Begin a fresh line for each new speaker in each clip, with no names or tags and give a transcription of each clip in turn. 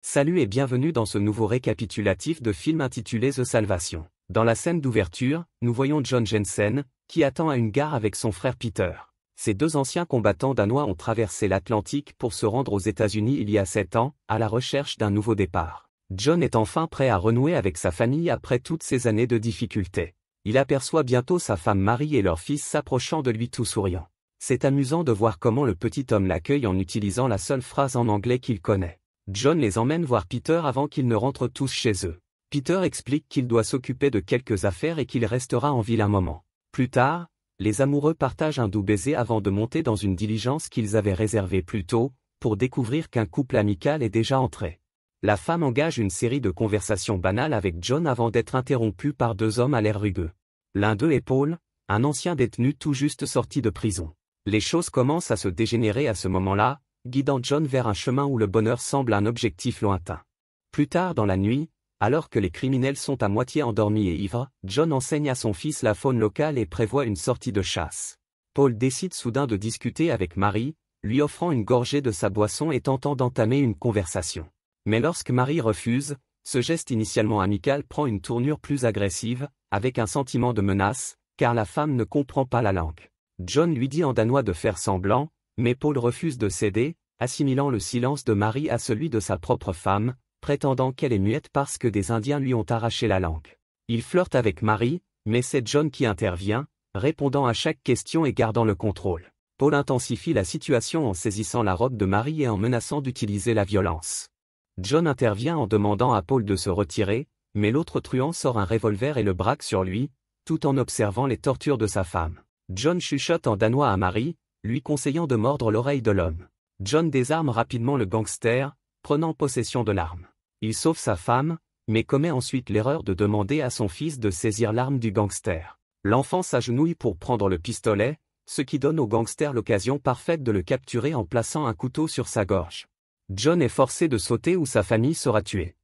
Salut et bienvenue dans ce nouveau récapitulatif de film intitulé The Salvation. Dans la scène d'ouverture, nous voyons John Jensen, qui attend à une gare avec son frère Peter. Ces deux anciens combattants danois ont traversé l'Atlantique pour se rendre aux États-Unis il y a 7 ans, à la recherche d'un nouveau départ. John est enfin prêt à renouer avec sa famille après toutes ces années de difficultés. Il aperçoit bientôt sa femme Marie et leur fils s'approchant de lui tout souriant. C'est amusant de voir comment le petit homme l'accueille en utilisant la seule phrase en anglais qu'il connaît. John les emmène voir Peter avant qu'ils ne rentrent tous chez eux. Peter explique qu'il doit s'occuper de quelques affaires et qu'il restera en ville un moment. Plus tard, les amoureux partagent un doux baiser avant de monter dans une diligence qu'ils avaient réservée plus tôt, pour découvrir qu'un couple amical est déjà entré. La femme engage une série de conversations banales avec John avant d'être interrompue par deux hommes à l'air rugueux. L'un d'eux est Paul, un ancien détenu tout juste sorti de prison. Les choses commencent à se dégénérer à ce moment-là, guidant John vers un chemin où le bonheur semble un objectif lointain. Plus tard dans la nuit, alors que les criminels sont à moitié endormis et ivres, John enseigne à son fils la faune locale et prévoit une sortie de chasse. Paul décide soudain de discuter avec Marie, lui offrant une gorgée de sa boisson et tentant d'entamer une conversation. Mais lorsque Marie refuse, ce geste initialement amical prend une tournure plus agressive, avec un sentiment de menace, car la femme ne comprend pas la langue. John lui dit en danois de faire semblant, mais Paul refuse de céder, assimilant le silence de Marie à celui de sa propre femme, prétendant qu'elle est muette parce que des Indiens lui ont arraché la langue. Il flirte avec Marie, mais c'est John qui intervient, répondant à chaque question et gardant le contrôle. Paul intensifie la situation en saisissant la robe de Marie et en menaçant d'utiliser la violence. John intervient en demandant à Paul de se retirer, mais l'autre truand sort un revolver et le braque sur lui, tout en observant les tortures de sa femme. John chuchote en danois à Marie, lui conseillant de mordre l'oreille de l'homme. John désarme rapidement le gangster, prenant possession de l'arme. Il sauve sa femme, mais commet ensuite l'erreur de demander à son fils de saisir l'arme du gangster. L'enfant s'agenouille pour prendre le pistolet, ce qui donne au gangster l'occasion parfaite de le capturer en plaçant un couteau sur sa gorge. John est forcé de sauter ou sa famille sera tuée.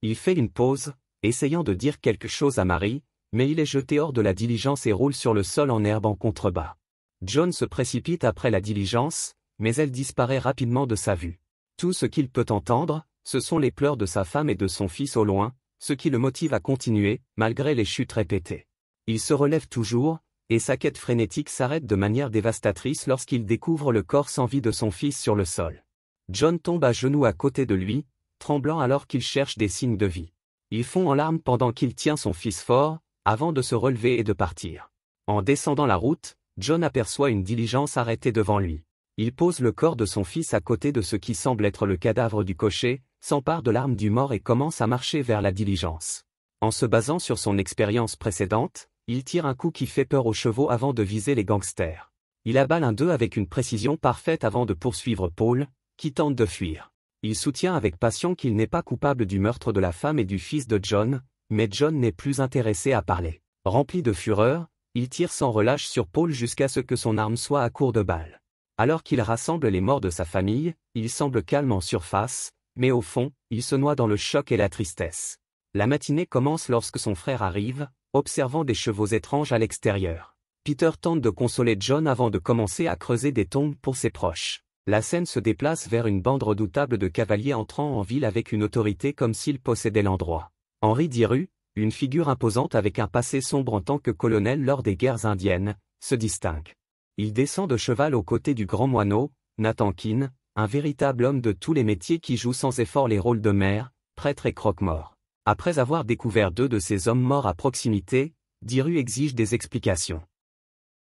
Il fait une pause, essayant de dire quelque chose à Marie, mais il est jeté hors de la diligence et roule sur le sol en herbe en contrebas. John se précipite après la diligence, mais elle disparaît rapidement de sa vue. Tout ce qu'il peut entendre, ce sont les pleurs de sa femme et de son fils au loin, ce qui le motive à continuer, malgré les chutes répétées. Il se relève toujours, et sa quête frénétique s'arrête de manière dévastatrice lorsqu'il découvre le corps sans vie de son fils sur le sol. John tombe à genoux à côté de lui, tremblant alors qu'il cherche des signes de vie. Il fond en larmes pendant qu'il tient son fils fort, avant de se relever et de partir. En descendant la route, John aperçoit une diligence arrêtée devant lui. Il pose le corps de son fils à côté de ce qui semble être le cadavre du cocher, s'empare de l'arme du mort et commence à marcher vers la diligence. En se basant sur son expérience précédente, il tire un coup qui fait peur aux chevaux avant de viser les gangsters. Il abat l'un d'eux avec une précision parfaite avant de poursuivre Paul, qui tente de fuir. Il soutient avec passion qu'il n'est pas coupable du meurtre de la femme et du fils de John, mais John n'est plus intéressé à parler. Rempli de fureur, il tire sans relâche sur Paul jusqu'à ce que son arme soit à court de balles. Alors qu'il rassemble les morts de sa famille, il semble calme en surface, mais au fond, il se noie dans le choc et la tristesse. La matinée commence lorsque son frère arrive, observant des chevaux étranges à l'extérieur. Peter tente de consoler John avant de commencer à creuser des tombes pour ses proches. La scène se déplace vers une bande redoutable de cavaliers entrant en ville avec une autorité comme s'ils possédaient l'endroit. Henri Diru, une figure imposante avec un passé sombre en tant que colonel lors des guerres indiennes, se distingue. Il descend de cheval aux côtés du grand moineau, Nathan Keane, un véritable homme de tous les métiers qui joue sans effort les rôles de maire, prêtre et croque-mort. Après avoir découvert 2 de ces hommes morts à proximité, Diru exige des explications.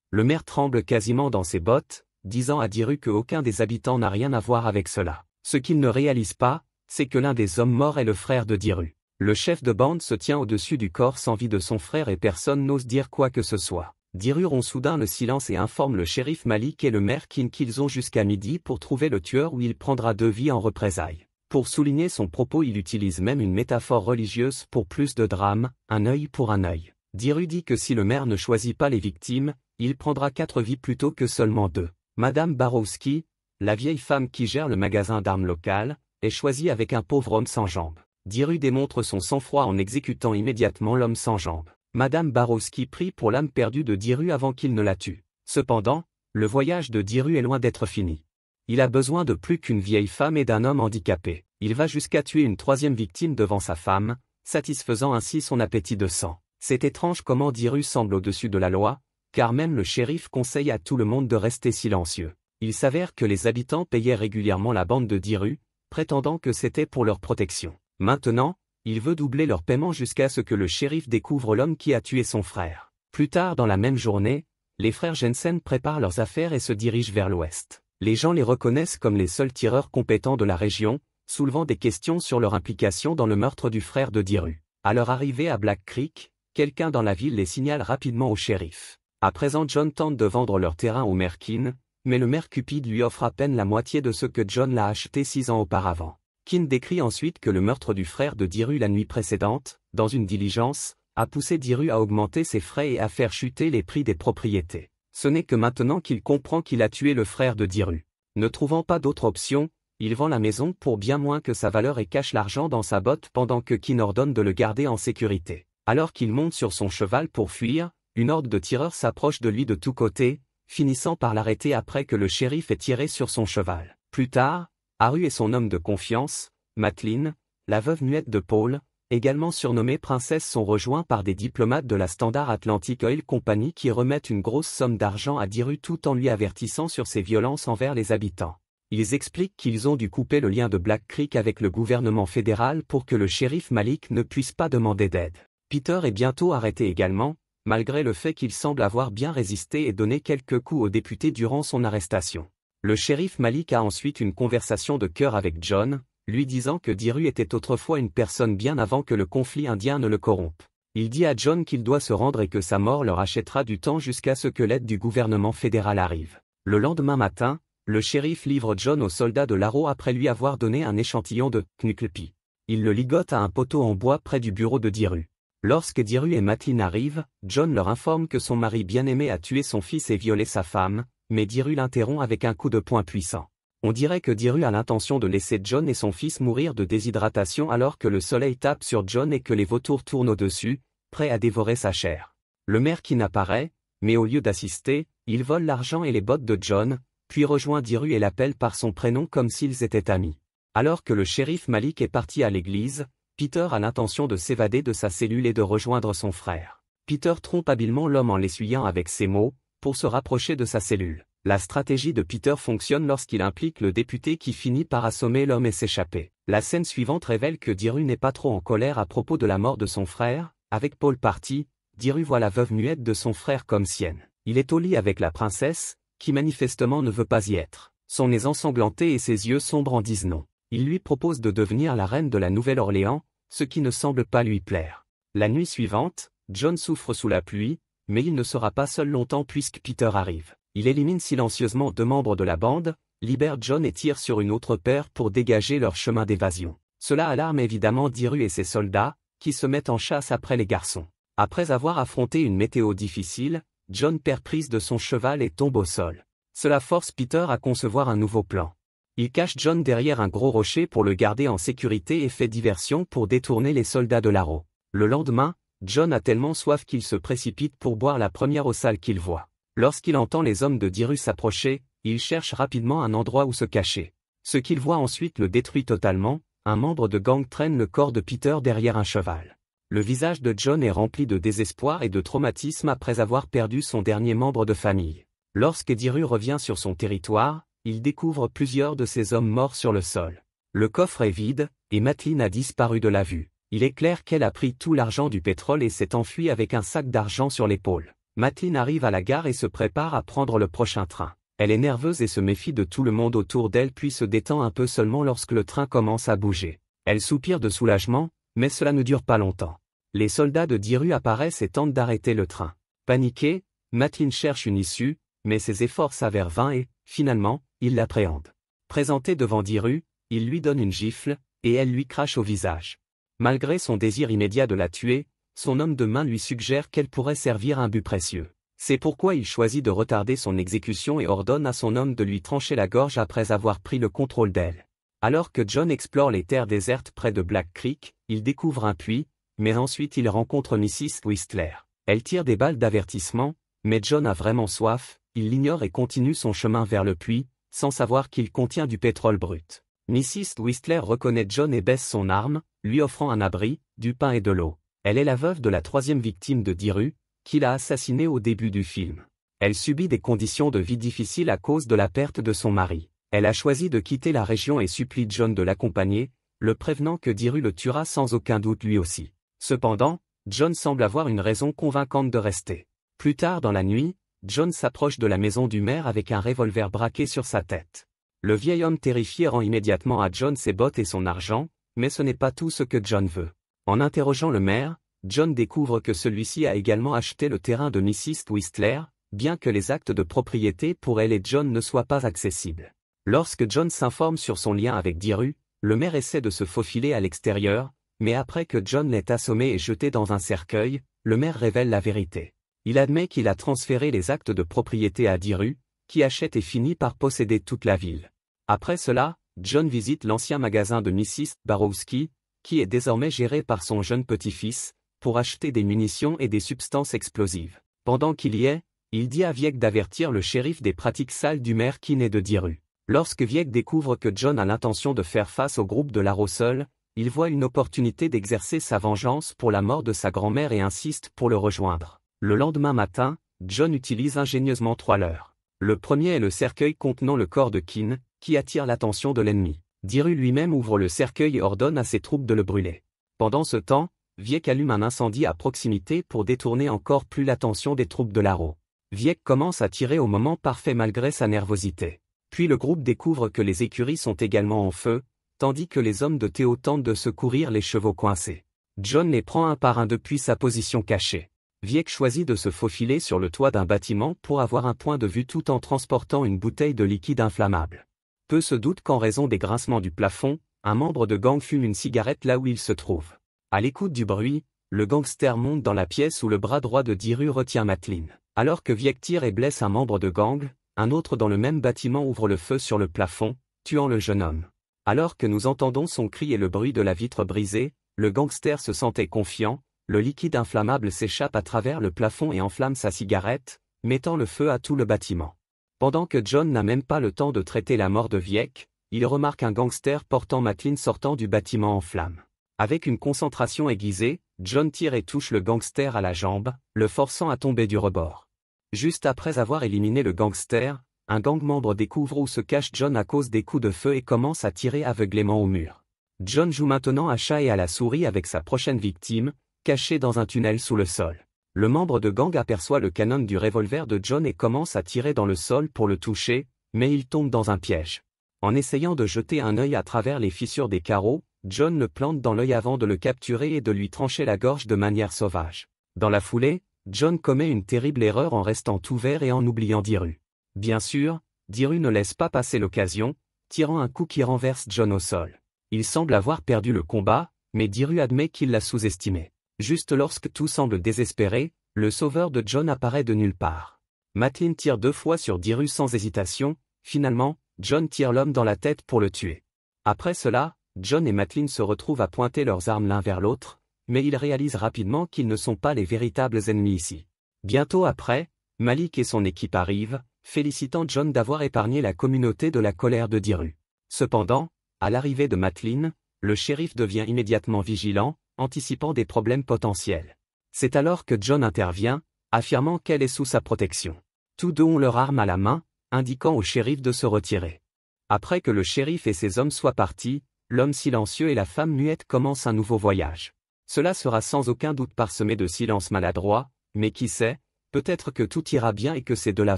Le maire tremble quasiment dans ses bottes, disant à Diru qu'aucun des habitants n'a rien à voir avec cela. Ce qu'il ne réalise pas, c'est que l'un des hommes morts est le frère de Diru. Le chef de bande se tient au-dessus du corps sans vie de son frère et personne n'ose dire quoi que ce soit. Diru rompt soudain le silence et informe le shérif Malik et le maire Keane qu'ils ont jusqu'à midi pour trouver le tueur ou il prendra 2 vies en représailles. Pour souligner son propos, il utilise même une métaphore religieuse pour plus de drame, un œil pour un œil. Diru dit que si le maire ne choisit pas les victimes, il prendra 4 vies plutôt que seulement 2. Madame Barowski, la vieille femme qui gère le magasin d'armes local, est choisie avec un pauvre homme sans jambes. Diru démontre son sang-froid en exécutant immédiatement l'homme sans jambes. Madame Barowski prie pour l'âme perdue de Diru avant qu'il ne la tue. Cependant, le voyage de Diru est loin d'être fini. Il a besoin de plus qu'une vieille femme et d'un homme handicapé. Il va jusqu'à tuer une troisième victime devant sa femme, satisfaisant ainsi son appétit de sang. C'est étrange comment Diru semble au-dessus de la loi, car même le shérif conseille à tout le monde de rester silencieux. Il s'avère que les habitants payaient régulièrement la bande de Diru, prétendant que c'était pour leur protection. Maintenant, il veut doubler leur paiement jusqu'à ce que le shérif découvre l'homme qui a tué son frère. Plus tard dans la même journée, les frères Jensen préparent leurs affaires et se dirigent vers l'ouest. Les gens les reconnaissent comme les seuls tireurs compétents de la région, soulevant des questions sur leur implication dans le meurtre du frère de Diru. À leur arrivée à Black Creek, quelqu'un dans la ville les signale rapidement au shérif. À présent John tente de vendre leur terrain au maire Keane, mais le maire Cupid lui offre à peine la moitié de ce que John l'a acheté 6 ans auparavant. Keane décrit ensuite que le meurtre du frère de Diru la nuit précédente, dans une diligence, a poussé Diru à augmenter ses frais et à faire chuter les prix des propriétés. Ce n'est que maintenant qu'il comprend qu'il a tué le frère de Diru. Ne trouvant pas d'autre option, il vend la maison pour bien moins que sa valeur et cache l'argent dans sa botte pendant que Keane ordonne de le garder en sécurité. Alors qu'il monte sur son cheval pour fuir, une horde de tireurs s'approche de lui de tous côtés, finissant par l'arrêter après que le shérif ait tiré sur son cheval. Plus tard, Haru et son homme de confiance, Madeline, la veuve muette de Paul, également surnommée princesse, sont rejoints par des diplomates de la Standard Atlantic Oil Company qui remettent une grosse somme d'argent à Diru tout en lui avertissant sur ses violences envers les habitants. Ils expliquent qu'ils ont dû couper le lien de Black Creek avec le gouvernement fédéral pour que le shérif Malik ne puisse pas demander d'aide. Peter est bientôt arrêté également, malgré le fait qu'il semble avoir bien résisté et donné quelques coups aux députés durant son arrestation. Le shérif Malik a ensuite une conversation de cœur avec John, lui disant que Diru était autrefois une personne bien avant que le conflit indien ne le corrompe. Il dit à John qu'il doit se rendre et que sa mort leur achètera du temps jusqu'à ce que l'aide du gouvernement fédéral arrive. Le lendemain matin, le shérif livre John aux soldats de l'Arrow après lui avoir donné un échantillon de Knucklepie. Il le ligote à un poteau en bois près du bureau de Diru. Lorsque Diru et Madeline arrivent, John leur informe que son mari bien-aimé a tué son fils et violé sa femme, mais Diru l'interrompt avec un coup de poing puissant. On dirait que Diru a l'intention de laisser John et son fils mourir de déshydratation alors que le soleil tape sur John et que les vautours tournent au-dessus, prêts à dévorer sa chair. Le maire qui n'apparaît, mais au lieu d'assister, il vole l'argent et les bottes de John, puis rejoint Diru et l'appelle par son prénom comme s'ils étaient amis. Alors que le shérif Malik est parti à l'église, Peter a l'intention de s'évader de sa cellule et de rejoindre son frère. Peter trompe habilement l'homme en l'essuyant avec ses mots, pour se rapprocher de sa cellule. La stratégie de Peter fonctionne lorsqu'il implique le député qui finit par assommer l'homme et s'échapper. La scène suivante révèle que Diru n'est pas trop en colère à propos de la mort de son frère. Avec Paul parti, Diru voit la veuve muette de son frère comme sienne. Il est au lit avec la princesse, qui manifestement ne veut pas y être. Son nez ensanglanté et ses yeux sombres en disent non. Il lui propose de devenir la reine de la Nouvelle-Orléans, ce qui ne semble pas lui plaire. La nuit suivante, John souffre sous la pluie, mais il ne sera pas seul longtemps puisque Peter arrive. Il élimine silencieusement 2 membres de la bande, libère John et tire sur une autre paire pour dégager leur chemin d'évasion. Cela alarme évidemment Diru et ses soldats, qui se mettent en chasse après les garçons. Après avoir affronté une météo difficile, John perd prise de son cheval et tombe au sol. Cela force Peter à concevoir un nouveau plan. Il cache John derrière un gros rocher pour le garder en sécurité et fait diversion pour détourner les soldats de l'Arrow. Le lendemain, John a tellement soif qu'il se précipite pour boire la première eau sale qu'il voit. Lorsqu'il entend les hommes de Diru s'approcher, il cherche rapidement un endroit où se cacher. Ce qu'il voit ensuite le détruit totalement, un membre de gang traîne le corps de Peter derrière un cheval. Le visage de John est rempli de désespoir et de traumatisme après avoir perdu son dernier membre de famille. Lorsque Diru revient sur son territoire, il découvre plusieurs de ses hommes morts sur le sol. Le coffre est vide, et Madeline a disparu de la vue. Il est clair qu'elle a pris tout l'argent du pétrole et s'est enfuie avec un sac d'argent sur l'épaule. Madeline arrive à la gare et se prépare à prendre le prochain train. Elle est nerveuse et se méfie de tout le monde autour d'elle puis se détend un peu seulement lorsque le train commence à bouger. Elle soupire de soulagement, mais cela ne dure pas longtemps. Les soldats de Diru apparaissent et tentent d'arrêter le train. Paniquée, Madeline cherche une issue, mais ses efforts s'avèrent vains et, finalement, il l'appréhende. Présentée devant Diru, il lui donne une gifle, et elle lui crache au visage. Malgré son désir immédiat de la tuer, son homme de main lui suggère qu'elle pourrait servir un but précieux. C'est pourquoi il choisit de retarder son exécution et ordonne à son homme de lui trancher la gorge après avoir pris le contrôle d'elle. Alors que John explore les terres désertes près de Black Creek, il découvre un puits, mais ensuite il rencontre Mrs. Whistler. Elle tire des balles d'avertissement, mais John a vraiment soif, il l'ignore et continue son chemin vers le puits, sans savoir qu'il contient du pétrole brut. Mrs. Whistler reconnaît John et baisse son arme, lui offrant un abri, du pain et de l'eau. Elle est la veuve de la troisième victime de Diru, qu'il a assassinée au début du film. Elle subit des conditions de vie difficiles à cause de la perte de son mari. Elle a choisi de quitter la région et supplie John de l'accompagner, le prévenant que Diru le tuera sans aucun doute lui aussi. Cependant, John semble avoir une raison convaincante de rester. Plus tard dans la nuit, John s'approche de la maison du maire avec un revolver braqué sur sa tête. Le vieil homme terrifié rend immédiatement à John ses bottes et son argent, mais ce n'est pas tout ce que John veut. En interrogeant le maire, John découvre que celui-ci a également acheté le terrain de Mrs. Whistler, bien que les actes de propriété pour elle et John ne soient pas accessibles. Lorsque John s'informe sur son lien avec Diru, le maire essaie de se faufiler à l'extérieur, mais après que John l'ait assommé et jeté dans un cercueil, le maire révèle la vérité. Il admet qu'il a transféré les actes de propriété à Diru, qui achète et finit par posséder toute la ville. Après cela, John visite l'ancien magasin de Mrs. Barowski, qui est désormais géré par son jeune petit-fils, pour acheter des munitions et des substances explosives. Pendant qu'il y est, il dit à Vieck d'avertir le shérif des pratiques sales du maire qui naît de Diru. Lorsque Vieck découvre que John a l'intention de faire face au groupe de Larrow seul, il voit une opportunité d'exercer sa vengeance pour la mort de sa grand-mère et insiste pour le rejoindre. Le lendemain matin, John utilise ingénieusement 3 leurres. Le premier est le cercueil contenant le corps de Keane, qui attire l'attention de l'ennemi. Diru lui-même ouvre le cercueil et ordonne à ses troupes de le brûler. Pendant ce temps, Vieck allume un incendie à proximité pour détourner encore plus l'attention des troupes de Larrow. Vieck commence à tirer au moment parfait malgré sa nervosité. Puis le groupe découvre que les écuries sont également en feu, tandis que les hommes de Théo tentent de secourir les chevaux coincés. John les prend un par un depuis sa position cachée. Vieck choisit de se faufiler sur le toit d'un bâtiment pour avoir un point de vue tout en transportant une bouteille de liquide inflammable. Peu se doute qu'en raison des grincements du plafond, un membre de gang fume une cigarette là où il se trouve. À l'écoute du bruit, le gangster monte dans la pièce où le bras droit de Diru retient Madeline. Alors que Vieck tire et blesse un membre de gang, un autre dans le même bâtiment ouvre le feu sur le plafond, tuant le jeune homme. Alors que nous entendons son cri et le bruit de la vitre brisée, le gangster se sentait confiant, le liquide inflammable s'échappe à travers le plafond et enflamme sa cigarette, mettant le feu à tout le bâtiment. Pendant que John n'a même pas le temps de traiter la mort de Vieck, il remarque un gangster portant Madeline sortant du bâtiment en flammes. Avec une concentration aiguisée, John tire et touche le gangster à la jambe, le forçant à tomber du rebord. Juste après avoir éliminé le gangster, un gang membre découvre où se cache John à cause des coups de feu et commence à tirer aveuglément au mur. John joue maintenant à chat et à la souris avec sa prochaine victime, cachée dans un tunnel sous le sol. Le membre de gang aperçoit le canon du revolver de John et commence à tirer dans le sol pour le toucher, mais il tombe dans un piège. En essayant de jeter un œil à travers les fissures des carreaux, John le plante dans l'œil avant de le capturer et de lui trancher la gorge de manière sauvage. Dans la foulée, John commet une terrible erreur en restant ouvert et en oubliant Diru. Bien sûr, Diru ne laisse pas passer l'occasion, tirant un coup qui renverse John au sol. Il semble avoir perdu le combat, mais Diru admet qu'il l'a sous-estimé. Juste lorsque tout semble désespéré, le sauveur de John apparaît de nulle part. Madeline tire 2 fois sur Diru sans hésitation, finalement, John tire l'homme dans la tête pour le tuer. Après cela, John et Madeline se retrouvent à pointer leurs armes l'un vers l'autre, mais ils réalisent rapidement qu'ils ne sont pas les véritables ennemis ici. Bientôt après, Malik et son équipe arrivent, félicitant John d'avoir épargné la communauté de la colère de Diru. Cependant, à l'arrivée de Madeline, le shérif devient immédiatement vigilant, anticipant des problèmes potentiels. C'est alors que John intervient, affirmant qu'elle est sous sa protection. Tous deux ont leur arme à la main, indiquant au shérif de se retirer. Après que le shérif et ses hommes soient partis, l'homme silencieux et la femme muette commencent un nouveau voyage. Cela sera sans aucun doute parsemé de silences maladroits, mais qui sait, peut-être que tout ira bien et que ces deux-là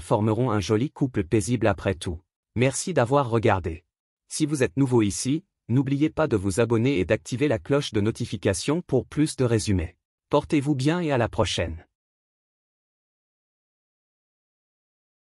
formeront un joli couple paisible après tout. Merci d'avoir regardé. Si vous êtes nouveau ici, n'oubliez pas de vous abonner et d'activer la cloche de notification pour plus de résumés. Portez-vous bien et à la prochaine.